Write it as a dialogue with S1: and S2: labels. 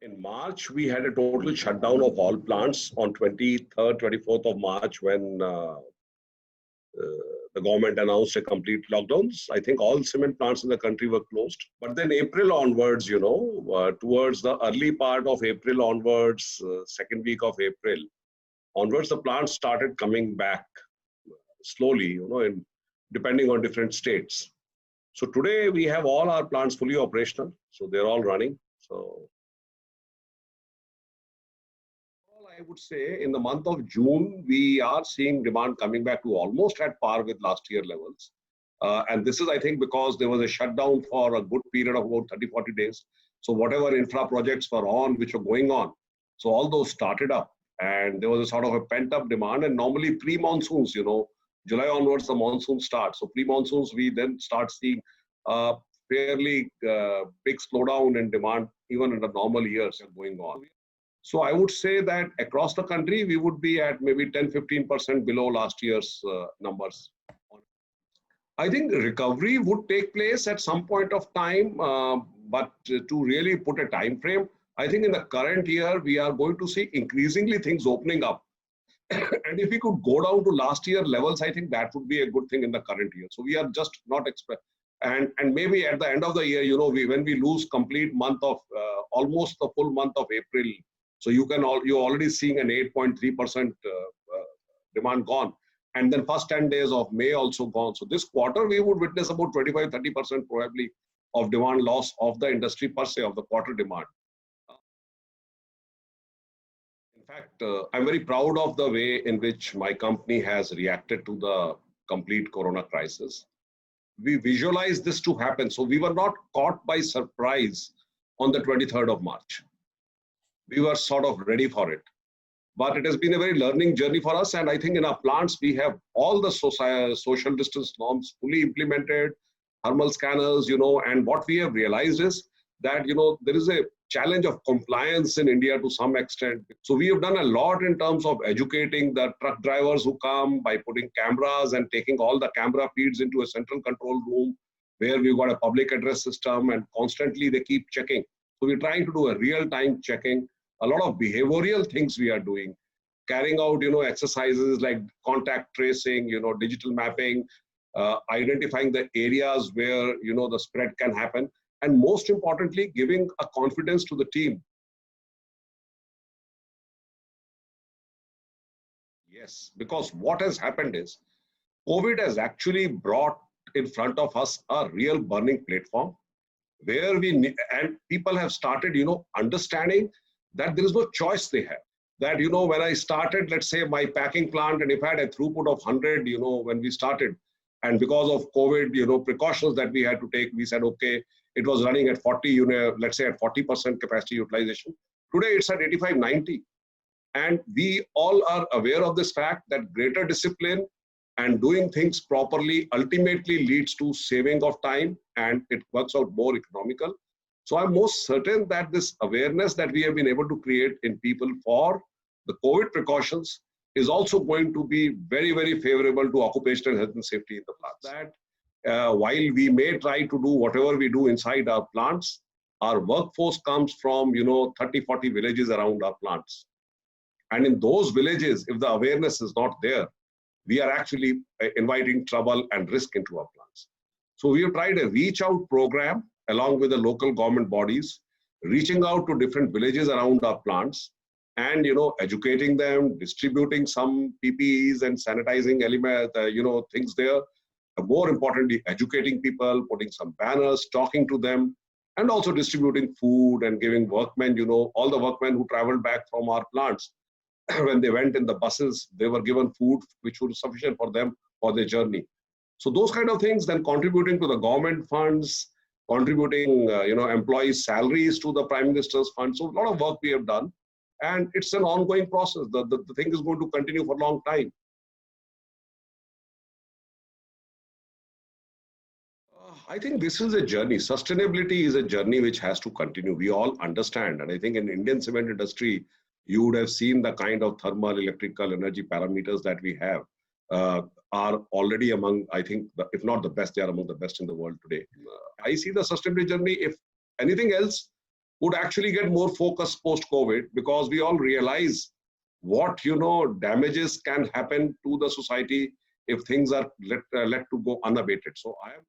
S1: In March, we had a total shutdown of all plants on 23rd, 24th of March when the government announced a complete lockdowns. I think all cement plants in the country were closed. But then April onwards, towards the early part of April onwards, second week of April onwards, the plants started coming back slowly, depending on different states. So today we have all our plants fully operational. So they're all running. So I would say in the month of June, we are seeing demand coming back to almost at par with last year levels. And this is, I think, because there was a shutdown for a good period of about 30, 40 days. So whatever infra projects were on, which were going on, so all those started up. And there was a sort of a pent-up demand. And normally pre-monsoons, July onwards, the monsoon starts. So pre-monsoons, we then start seeing a fairly big slowdown in demand, even in the normal years going on. So I would say that across the country, we would be at maybe 10-15% below last year's numbers. I think recovery would take place at some point of time, but to really put a time frame, I think in the current year, we are going to see increasingly things opening up. And if we could go down to last year levels, I think that would be a good thing in the current year. So we are just not expect, and maybe at the end of the year, when we lose complete month of almost the full month of April. So you're already seeing an 8.3% demand gone. And then first 10 days of May also gone. So this quarter, we would witness about 25-30% probably of demand loss of the industry per se, of the quarter demand. In fact, I'm very proud of the way in which my company has reacted to the complete corona crisis. We visualized this to happen. So we were not caught by surprise on the 23rd of March. We were sort of ready for it. But it has been a very learning journey for us. And I think in our plants, we have all the social distance norms fully implemented, thermal scanners, and what we have realized is that, there is a challenge of compliance in India to some extent. So we have done a lot in terms of educating the truck drivers who come by putting cameras and taking all the camera feeds into a central control room where we've got a public address system and constantly they keep checking. So we're trying to do a real-time checking. A lot of behavioral things we are doing, carrying out, exercises like contact tracing, digital mapping, identifying the areas where, the spread can happen. And most importantly, giving a confidence to the team. Yes, because what has happened is COVID has actually brought in front of us a real burning platform where and people have started, understanding that there is no choice they have. That, when I started, let's say my packing plant, and if I had a throughput of 100, when we started, and because of COVID, precautions that we had to take, we said, okay, it was running at 40, let's say at 40% capacity utilization. Today it's at 85, 90. And we all are aware of this fact that greater discipline and doing things properly ultimately leads to saving of time and it works out more economical. So I'm most certain that this awareness that we have been able to create in people for the COVID precautions is also going to be very, very favorable to occupational health and safety in the plants. That while we may try to do whatever we do inside our plants, our workforce comes from, 30, 40 villages around our plants. And in those villages, if the awareness is not there, we are actually inviting trouble and risk into our plants. So we have tried a reach out program along with the local government bodies, reaching out to different villages around our plants and, educating them, distributing some PPEs and sanitizing things there. More importantly, educating people, putting some banners, talking to them, and also distributing food and giving workmen, all the workmen who traveled back from our plants, when they went in the buses, they were given food which was sufficient for them for their journey. So those kind of things, then contributing to the government funds, contributing, employees' salaries to the Prime Minister's fund. So a lot of work we have done, and it's an ongoing process. The thing is going to continue for a long time. I think this is a journey. Sustainability is a journey which has to continue. We all understand, and I think in Indian cement industry, you would have seen the kind of thermal, electrical, energy parameters that we have are already among, I think, if not the best, they are among the best in the world today. I see the sustainability journey, if anything else, would actually get more focus post-COVID, because we all realize what damages can happen to the society if things are let to go unabated. So I am